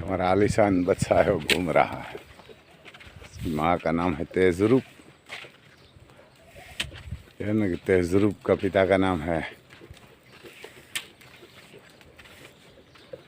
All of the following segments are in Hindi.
हमारा आलीशान बच्चा है वो घूम रहा है। इसकी माँ का नाम है तेजरूप। है ना कि तेजरूप का पिता का नाम है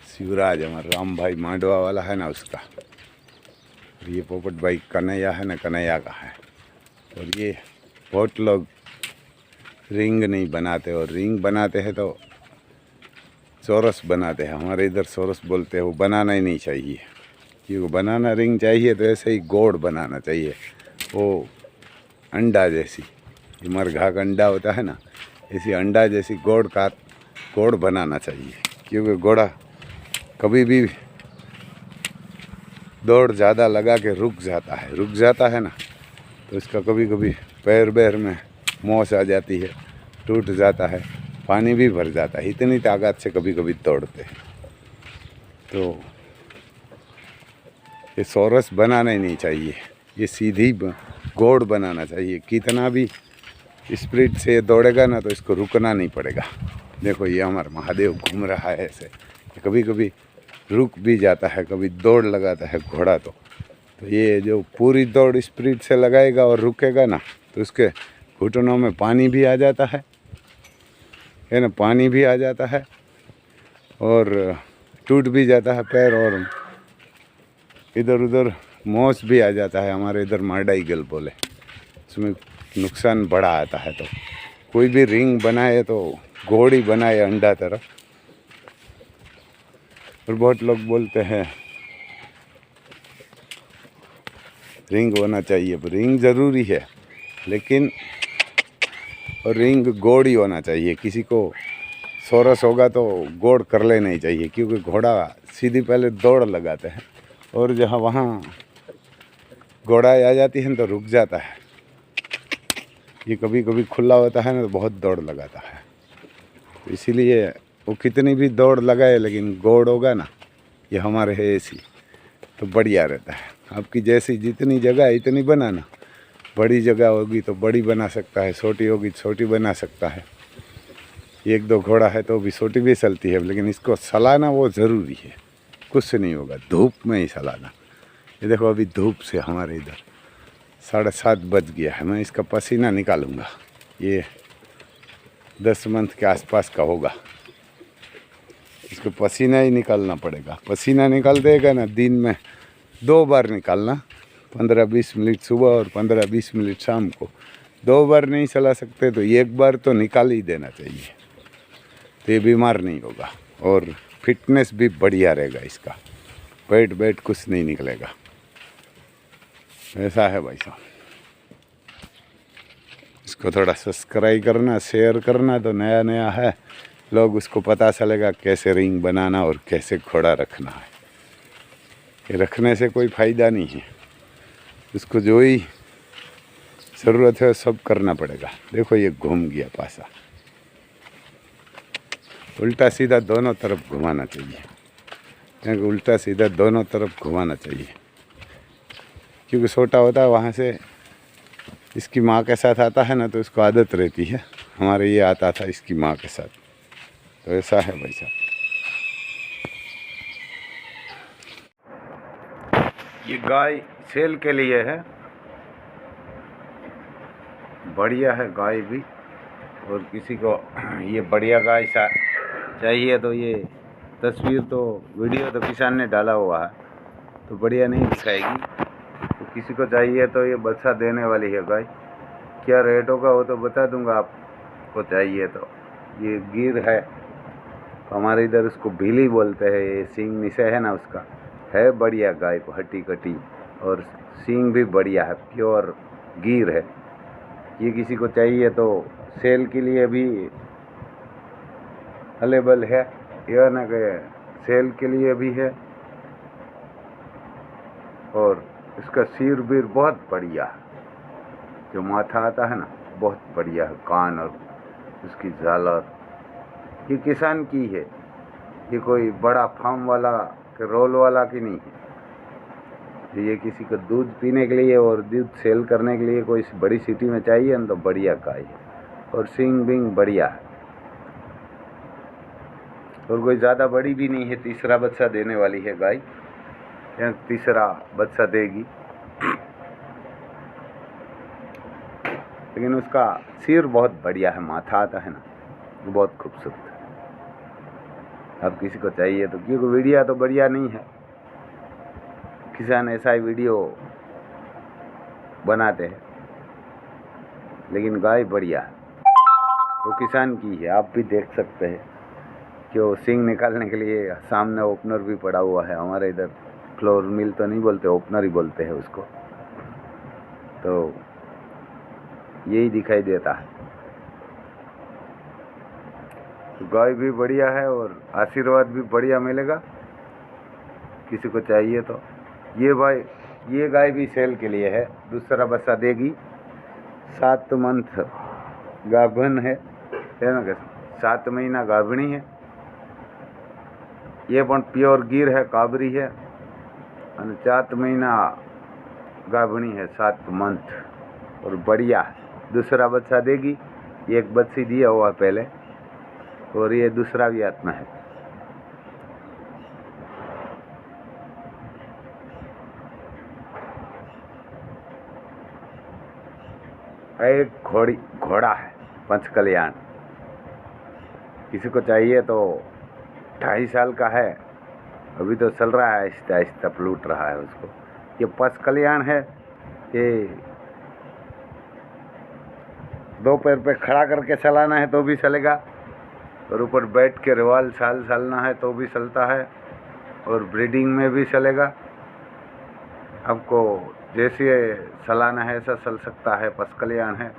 शिवराज। हमारा राम भाई मांडवा वाला है ना उसका। और ये पोपट भाई कन्हैया है ना, कन्हैया का है। और ये बहुत लोग रिंग नहीं बनाते, और रिंग बनाते हैं तो चौरस बनाते हैं। हमारे इधर चौरस बोलते हैं। वो बनाना ही नहीं चाहिए, क्योंकि बनाना रिंग चाहिए तो ऐसे ही गोड़ बनाना चाहिए। वो अंडा जैसी, मरघा का अंडा होता है ना, इसी अंडा जैसी गोड़ बनाना चाहिए। क्योंकि घोड़ा कभी भी दौड़ ज़्यादा लगा के रुक जाता है ना, तो इसका कभी कभी पैर में मोच आ जाती है, टूट जाता है, पानी भी भर जाता है। इतनी ताकत से कभी कभी दौड़ते हैं। तो ये चौरस बनाना ही नहीं चाहिए, ये सीधी गोड़ बनाना चाहिए। कितना भी स्पीड से दौड़ेगा ना तो इसको रुकना नहीं पड़ेगा। देखो ये हमारा महादेव घूम रहा है ऐसे। कभी कभी रुक भी जाता है, कभी दौड़ लगाता है घोड़ा। तो ये जो पूरी दौड़ स्पीड से लगाएगा और रुकेगा ना, तो उसके घुटनों में पानी भी आ जाता है ना, पानी भी आ जाता है और टूट भी जाता है पैर, और इधर उधर मोच भी आ जाता है। हमारे इधर मार्डा ईगल बोले, उसमें नुकसान बड़ा आता है। तो कोई भी रिंग बनाए तो घोड़ी बनाए अंडा तरफ। और बहुत लोग बोलते हैं रिंग होना चाहिए, रिंग ज़रूरी है, लेकिन और रिंग गोड़ ही होना चाहिए। किसी को सोरस होगा तो गोड़ कर लेना ही चाहिए, क्योंकि घोड़ा सीधी पहले दौड़ लगाते हैं, और जहाँ वहाँ घोड़ा आ जाती है तो रुक जाता है। ये कभी कभी खुला होता है ना, तो बहुत दौड़ लगाता है। तो इसीलिए वो कितनी भी दौड़ लगाए, लेकिन गोड़ होगा ना, ये हमारे है ऐसी, तो बढ़िया रहता है। आपकी जैसी जितनी जगह है इतनी बनाना। बड़ी जगह होगी तो बड़ी बना सकता है, छोटी होगी छोटी बना सकता है। एक दो घोड़ा है तो भी छोटी भी चलती है, लेकिन इसको सलाना वो ज़रूरी है। कुछ नहीं होगा, धूप में ही सलाना। ये देखो अभी धूप से हमारे इधर 7:30 बज गया है। मैं इसका पसीना निकालूंगा। ये 10 मंथ के आसपास का होगा। इसको पसीना ही निकालना पड़ेगा। पसीना निकाल देगा ना, दिन में 2 बार निकालना, 15-20 मिनट सुबह और 15-20 मिनट शाम को। 2 बार नहीं चला सकते तो 1 बार तो निकाल ही देना चाहिए, तो ये बीमार नहीं होगा और फिटनेस भी बढ़िया रहेगा इसका। पेट कुछ नहीं निकलेगा। ऐसा है भाई साहब। इसको थोड़ा सब्सक्राइब करना, शेयर करना, तो नया नया है, लोग उसको पता चलेगा कैसे रिंग बनाना और कैसे घोड़ा रखना है। ये रखने से कोई फ़ायदा नहीं है, उसको जो ही ज़रूरत है सब करना पड़ेगा। देखो ये घूम गया पासा। उल्टा सीधा दोनों तरफ घुमाना चाहिए, क्योंकि उल्टा सीधा दोनों तरफ घुमाना चाहिए। क्योंकि छोटा होता है वहाँ से इसकी माँ के साथ आता है ना, तो इसको आदत रहती है। हमारे ये आता था इसकी माँ के साथ। तो ऐसा है भाई साहब। ये गाय सेल के लिए है, बढ़िया है गाय भी। और किसी को ये बढ़िया गाय चाहिए तो ये तस्वीर तो वीडियो तो किसान ने डाला हुआ है, तो बढ़िया नहीं दिखाएगी। तो किसी को चाहिए तो ये बच्चा देने वाली है गाय। क्या रेट होगा वो तो बता दूंगा आपको चाहिए तो। ये गिर है, हमारे इधर उसको भीली बोलते हैं। ये सींग नीचे है ना उसका, है बढ़िया गाय, हट्टी कटी, और सींग भी बढ़िया है, प्योर गिर है। ये किसी को चाहिए तो सेल के लिए भी अवेलेबल है, यह ना कि सेल के लिए भी है। और इसका सिर भी बहुत बढ़िया है, जो माथा आता है ना बहुत बढ़िया है, कान और उसकी झालर। ये किसान की है, ये कोई बड़ा फार्म वाला के रोल वाला की नहीं है। ये किसी को दूध पीने के लिए और दूध सेल करने के लिए कोई बड़ी सिटी में चाहिए ना, तो बढ़िया गाय है। और सींग बिंग बढ़िया है, और कोई ज़्यादा बड़ी भी नहीं है। तीसरा बच्चा देने वाली है गाय। यह तीसरा बच्चा देगी, लेकिन उसका सिर बहुत बढ़िया है, माथा आता है ना, वो बहुत खूबसूरत है। अब किसी को चाहिए तो, क्योंकि वीडियो तो बढ़िया नहीं है, किसान ऐसा ही वीडियो बनाते हैं, लेकिन गाय बढ़िया है, वो किसान की है। आप भी देख सकते हैं कि वो सींग निकालने के लिए सामने ओपनर भी पड़ा हुआ है। हमारे इधर फ्लोर मिल तो नहीं बोलते, ओपनर ही बोलते हैं उसको। तो यही दिखाई देता है। तो गाय भी बढ़िया है और आशीर्वाद भी बढ़िया मिलेगा। किसी को चाहिए तो ये भाई, ये गाय भी सेल के लिए है, दूसरा बच्चा देगी। 7 मंथ गाभन है ना, 7 महीना गाभणी है। ये पण प्योर गिर है, काबरी है, और 7 महीना गाभणी है, 7 मंथ, और बढ़िया है। दूसरा बच्चा देगी, एक बच्ची दिया हुआ पहले, और ये दूसरा भी आत्मा है। एक घोड़ा है पंच कल्याण, किसी को चाहिए तो 2.5 साल का है, अभी तो चल रहा है, आहिस्ता आहिस्ता लूट रहा है उसको। ये पंच कल्याण है, ये 2 पैर पे खड़ा करके चलाना है तो भी चलेगा, और ऊपर बैठ के रिवाल साल चलना है तो भी चलता है, और ब्रीडिंग में भी चलेगा। आपको जैसे चलाना है ऐसा चल सकता है। पंच कल्याण है,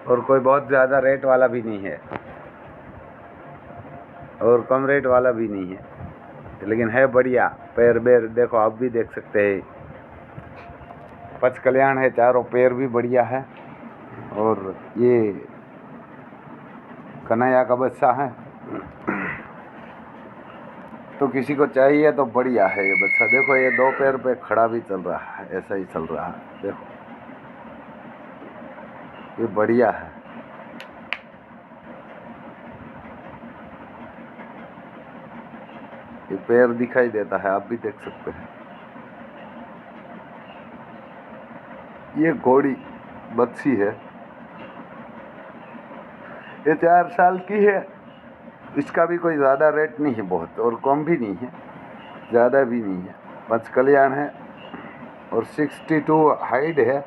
और कोई बहुत ज़्यादा रेट वाला भी नहीं है और कम रेट वाला भी नहीं है, लेकिन है बढ़िया। पैर बेर देखो, आप भी देख सकते हैं, पंच कल्याण है, चारों पैर भी बढ़िया है। और ये कन्हैया का बच्चा है, तो किसी को चाहिए तो बढ़िया है ये बच्चा। देखो ये 2 पैर पे खड़ा भी चल रहा है, ऐसा ही चल रहा है, देखो ये बढ़िया है। ये पैर दिखाई देता है, आप भी देख सकते हैं। ये घोड़ी बच्ची है, ये 4 साल की है। इसका भी कोई ज़्यादा रेट नहीं है, बहुत और कम भी नहीं है, ज़्यादा भी नहीं है। पंच कल्याण है और 62 हाइट है,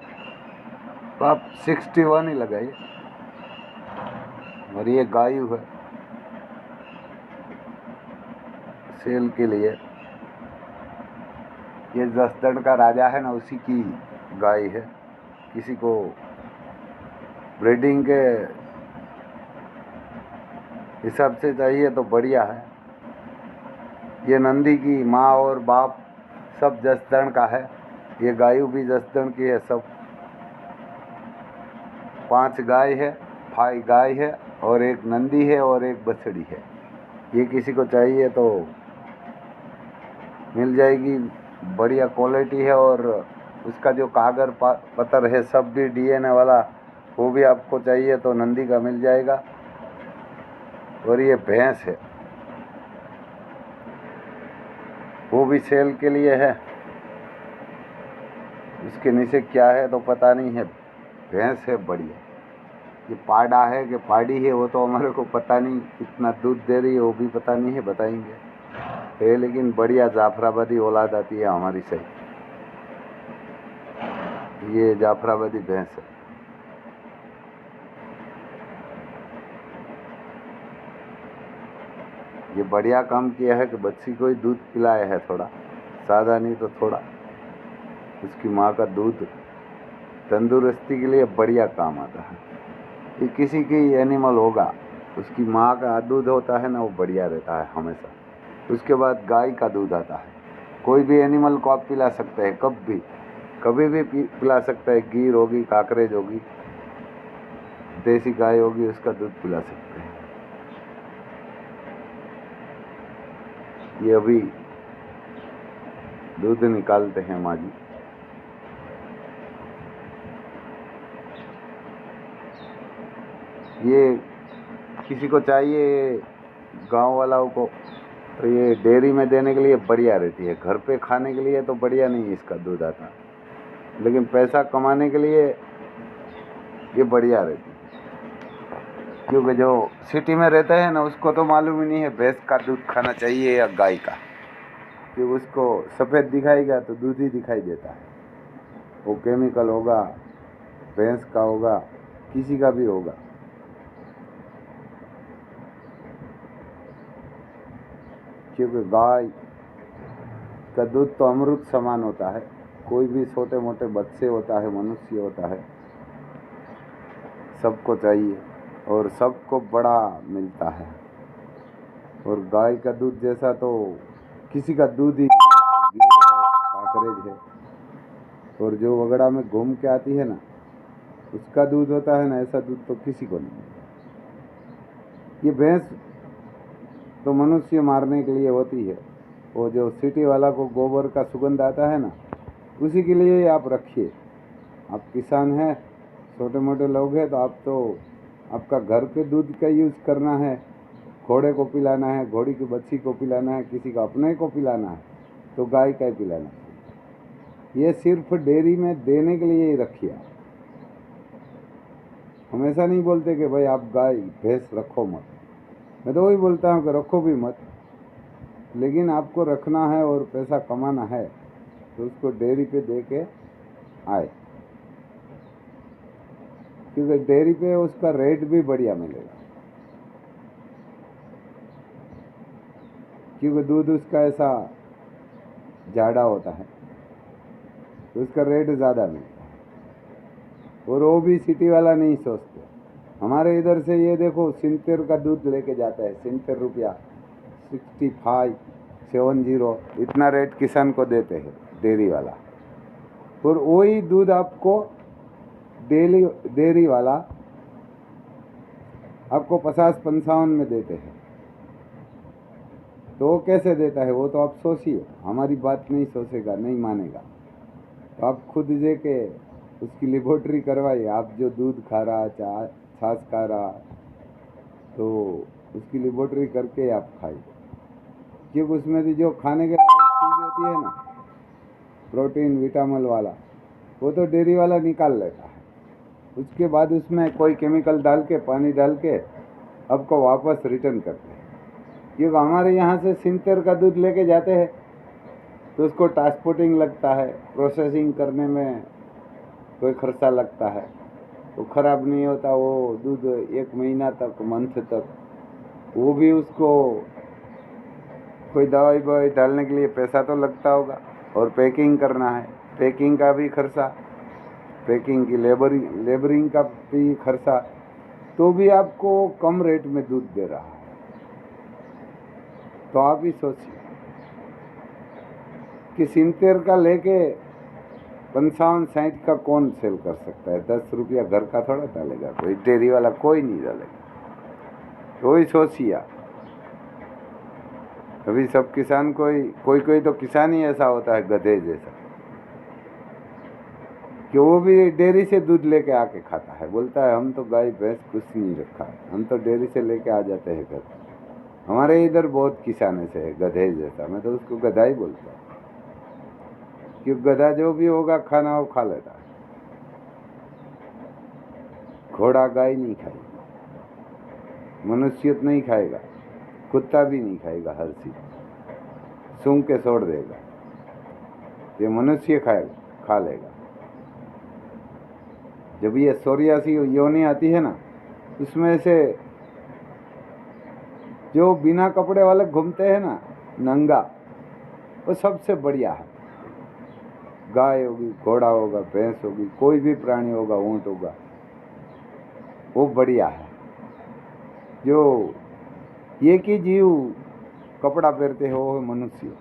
तो आप 61 ही लगाइए। और ये गाय है सेल के लिए, ये जसदण का राजा है ना, उसी की गाय है। किसी को ब्रीडिंग के हिसाब से चाहिए तो बढ़िया है। ये नंदी की माँ और बाप सब जसदण का है, ये गाय भी जसदण की है सब। 5 गाय है, 5 गाय है, और एक नंदी है और एक बछड़ी है। ये किसी को चाहिए तो मिल जाएगी, बढ़िया क्वालिटी है। और उसका जो कागर पत्तर है सब भी डीएनए वाला, वो भी आपको चाहिए तो नंदी का मिल जाएगा। और ये भैंस है, वो भी सेल के लिए है। इसके नीचे क्या है तो पता नहीं है, भैंस है बढ़िया। ये पाड़ा है कि पाड़ी है वो तो हमारे को पता नहीं, कितना दूध दे रही है वो भी पता नहीं है, बताएंगे है। लेकिन बढ़िया जाफराबादी औलाद आती है हमारी सही। ये जाफराबादी भैंस है। ये बढ़िया काम किया है कि बच्ची को ही दूध पिलाया है, थोड़ा सादा नहीं तो थोड़ा। उसकी माँ का दूध तंदुरुस्ती के लिए बढ़िया काम आता है। ये किसी की एनिमल होगा, उसकी माँ का दूध होता है ना, वो बढ़िया रहता है हमेशा। उसके बाद गाय का दूध आता है। कोई भी एनिमल को आप पिला सकते हैं, कभी भी पिला सकते हैं। गिर होगी, काकरेज होगी, देसी गाय होगी, उसका दूध पिला सकते हैं। ये अभी दूध निकालते हैं माँ जी। ये किसी को चाहिए, गांव वालों को तो ये डेयरी में देने के लिए बढ़िया रहती है। घर पे खाने के लिए तो बढ़िया नहीं इसका दूध आता, लेकिन पैसा कमाने के लिए ये बढ़िया रहती है। क्योंकि जो सिटी में रहता है ना, उसको तो मालूम ही नहीं है भैंस का दूध खाना चाहिए या गाय का, क्योंकि उसको सफ़ेद दिखाएगा तो दूध ही दिखाई देता है। वो केमिकल होगा, भैंस का होगा, किसी का भी होगा। क्योंकि गाय का दूध तो अमृत समान होता है। कोई भी छोटे मोटे बच्चे होता है, मनुष्य होता है, सबको चाहिए और सबको बड़ा मिलता है। और गाय का दूध जैसा तो किसी का दूध ही नहीं, गिर है, काकरेज है। और जो वगड़ा में घूम के आती है ना, उसका दूध होता है ना, ऐसा दूध तो किसी को नहीं। ये भैंस तो मनुष्य मारने के लिए होती है। वो जो सिटी वाला को गोबर का सुगंध आता है ना, उसी के लिए आप रखिए। आप किसान हैं, छोटे मोटे लोग हैं, तो आप तो आपका घर के दूध का यूज़ करना है। घोड़े को पिलाना है, घोड़ी की बच्ची को पिलाना है, किसी का अपने को पिलाना है, तो गाय का ही पिलाना है। ये सिर्फ डेयरी में देने के लिए ही रखिए। हम ऐसा नहीं बोलते कि भाई आप गाय भैंस रखो मत, मैं तो वही बोलता हूँ कि रखो भी मत, लेकिन आपको रखना है और पैसा कमाना है तो उसको डेयरी पे दे के आए, क्योंकि डेयरी पे उसका रेट भी बढ़िया मिलेगा। क्योंकि दूध उसका ऐसा जाड़ा होता है तो उसका रेट ज़्यादा मिलता है। और वो भी सिटी वाला नहीं सोचते। हमारे इधर से ये देखो 70 का दूध लेके जाता है, 70 रुपया, 6570, इतना रेट किसान को देते हैं डेयरी वाला। और वही दूध आपको डेयरी वाला आपको 50-55 में देते हैं। तो वो कैसे देता है, वो तो आप सोचिए। हमारी बात नहीं सोचेगा, नहीं मानेगा, तो आप खुद जाके उसकी लेबोरेटरी करवाइए। आप जो दूध खा रहा, छाछ खा रहा, तो उसकी लेबोरेटरी करके आप खाइए। क्योंकि उसमें भी जो खाने के लायक चीज़ होती है ना, प्रोटीन विटामिन वाला, वो तो डेयरी वाला निकाल लेता है। उसके बाद उसमें कोई केमिकल डाल के, पानी डाल के आपको वापस रिटर्न करते हैं। क्योंकि हमारे यहाँ से 70 का दूध लेके जाते हैं तो उसको ट्रांसपोर्टिंग लगता है, प्रोसेसिंग करने में कोई खर्चा लगता है, तो ख़राब नहीं होता वो दूध 1 महीना तक, मंथ तक। वो भी उसको कोई दवाई ववाई डालने के लिए पैसा तो लगता होगा, और पैकिंग करना है, पैकिंग का भी खर्चा, पैकिंग की लेबरिंग का भी खर्चा, तो भी आपको कम रेट में दूध दे रहा है। तो आप ही सोचिए कि 70 का लेके 55-60 का कौन सेल कर सकता है। 10 रुपया घर का थोड़ा डालेगा कोई, डेयरी वाला कोई नहीं डालेगा। तो ही सोचिए आप। अभी सब किसान कोई तो किसान ही ऐसा होता है गधे जैसा, कि वो भी डेयरी से दूध लेके आके खाता है। बोलता है हम तो गाय भैंस कुछ नहीं रखा है, हम तो डेयरी से लेके आ जाते हैं घर। हमारे इधर बहुत किसान ऐसे है गधे जैसा, मैं तो उसको गधा ही बोलता हूँ। क्योंकि गधा जो भी होगा खाना वो खा लेता है। घोड़ा गाय नहीं खाएगा, मनुष्य नहीं खाएगा, कुत्ता भी नहीं खाएगा, हर चीज सूंघ के छोड़ देगा। ये मनुष्य खा लेगा। जब ये सोरियासी योनि आती है ना, उसमें से जो बिना कपड़े वाले घूमते हैं ना, नंगा, वो सबसे बढ़िया है। गाय होगी, घोड़ा होगा, भैंस होगी, कोई भी प्राणी होगा, ऊंट होगा, वो बढ़िया है। जो एक ही जीव कपड़ा पहनते हो वो मनुष्य,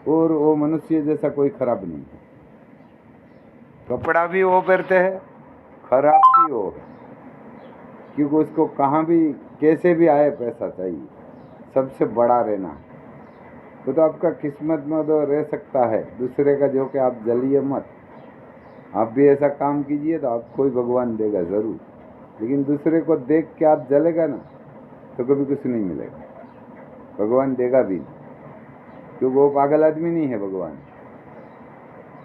और वो मनुष्य जैसा कोई खराब नहीं है। कपड़ा भी वो पहनते हैं, खराब भी वो है, क्योंकि उसको कहाँ भी कैसे भी आए पैसा चाहिए, सबसे बड़ा रहना है। तो आपका किस्मत में तो रह सकता है दूसरे का, जो कि आप जलिए मत। आप भी ऐसा काम कीजिए तो आपको ही भगवान देगा ज़रूर, लेकिन दूसरे को देख के आप जलेगा ना, तो कभी कुछ नहीं मिलेगा। भगवान देगा भी नहीं, क्योंकि वो पागल आदमी नहीं है भगवान।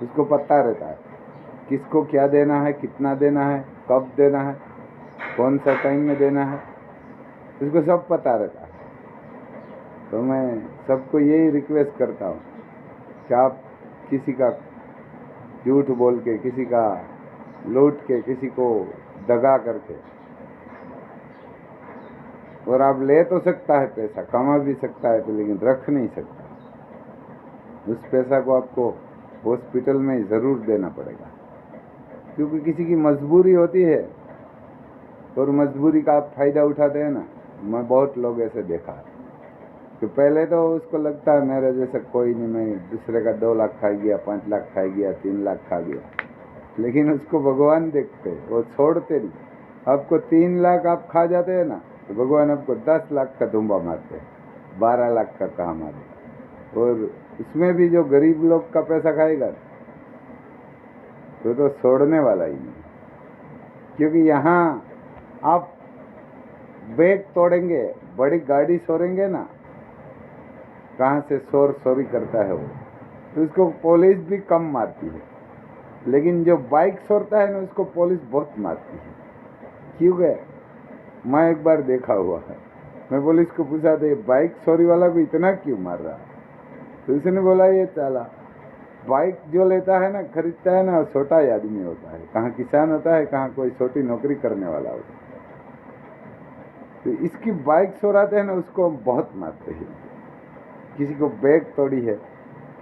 उसको पता रहता है किसको क्या देना है, कितना देना है, कब देना है, कौन सा टाइम में देना है, उसको सब पता रहता है। तो मैं सबको यही रिक्वेस्ट करता हूँ कि आप किसी का झूठ बोल के, किसी का लूट के, किसी को दगा करके, और आप ले तो सकता है पैसा, कमा भी सकता है तो, लेकिन रख नहीं सकता। उस पैसा को आपको हॉस्पिटल में ज़रूर देना पड़ेगा, क्योंकि किसी की मजबूरी होती है और मजबूरी का आप फ़ायदा उठाते हैं ना। मैं बहुत लोग ऐसे देखा है कि पहले तो उसको लगता है मेरे जैसा कोई नहीं, मैं दूसरे का 2 लाख खा गया, 5 लाख खा गया, 3 लाख खा गया, लेकिन उसको भगवान देखते, वो छोड़ते नहीं। आपको 3 लाख आप खा जाते हैं ना, तो भगवान आपको 10 लाख का धुम्बा मारते हैं, 12 लाख का कहाँ मारे। और इसमें भी जो गरीब लोग का पैसा खाएगा तो छोड़ने वाला ही नहीं, क्योंकि यहाँ आप बैग तोड़ेंगे, बड़ी गाड़ी छोड़ेंगे ना, कहाँ से चोरी करता है वो, तो उसको पुलिस भी कम मारती है, लेकिन जो बाइक छोड़ता है ना उसको पुलिस बहुत मारती है। क्योंकि मैं एक बार देखा हुआ है, मैं पुलिस को पूछा था बाइक चोरी वाला को इतना क्यों मार रहा, तो उसने बोला ये चाला बाइक जो लेता है ना, खरीदता है ना, छोटा ही आदमी होता है, कहाँ किसान होता है, कहाँ कोई छोटी नौकरी करने वाला होता है, तो इसकी बाइक चोराते हैं ना उसको बहुत मारते हैं। किसी को बैग तोड़ी है,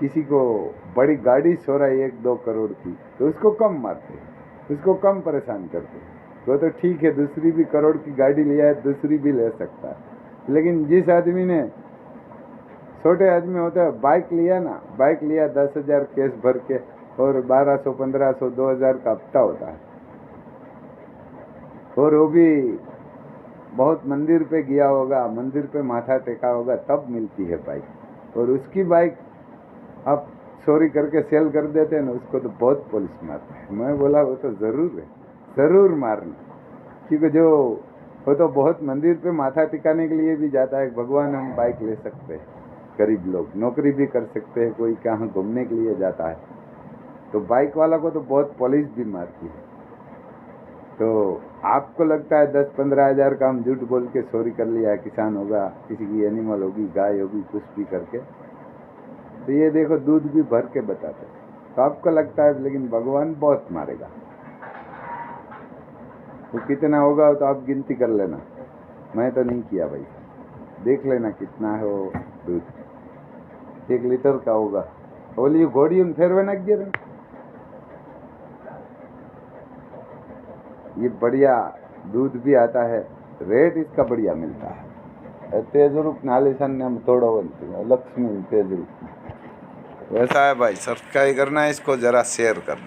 किसी को बड़ी गाड़ी चोराई 1-2 करोड़ की, तो उसको कम मारते हैं, उसको कम परेशान करते हैं। तो ठीक है, दूसरी भी करोड़ की गाड़ी लिया है, दूसरी भी ले सकता है, लेकिन जिस आदमी ने, छोटे आदमी होता है, बाइक लिया ना, बाइक लिया 10,000 कैश भर के, और 1200, 1500, 2000 का हफ्ता होता है, और वो भी बहुत मंदिर पे गया होगा, मंदिर पे माथा टेका होगा, तब मिलती है बाइक। और उसकी बाइक आप चोरी करके सेल कर देते हैं ना, उसको तो बहुत पुलिस मारते हैं। मैं बोला वो तो ज़रूर है, ज़रूर मारना, क्योंकि जो वो तो बहुत मंदिर पे माथा टिकाने के लिए भी जाता है। भगवान हम बाइक ले सकते हैं, गरीब लोग नौकरी भी कर सकते हैं, कोई कहाँ घूमने के लिए जाता है, तो बाइक वाला को तो बहुत पुलिस भी मारती है। तो आपको लगता है 10-15 हज़ार का हम झूठ बोल के चोरी कर लिया है, किसान होगा, किसी की एनिमल होगी, गाय होगी, कुछ भी करके, तो ये देखो दूध भी भर के बताते, तो आपको लगता है, लेकिन भगवान बहुत मारेगा। तो कितना होगा तो आप गिनती कर लेना, मैं तो नहीं किया भाई, देख लेना कितना है वो दूध, 1 लीटर का होगा। बोलिए घोड़ी उन फेरवे ना गिर, ये बढ़िया दूध भी आता है, रेट इसका बढ़िया मिलता है। तेज रूप नालेसन ने हम थोड़ा बोलते हैं, लक्ष्मी तेज रूप। वैसा है भाई, सब्सक्राइब करना है, इसको ज़रा शेयर करना।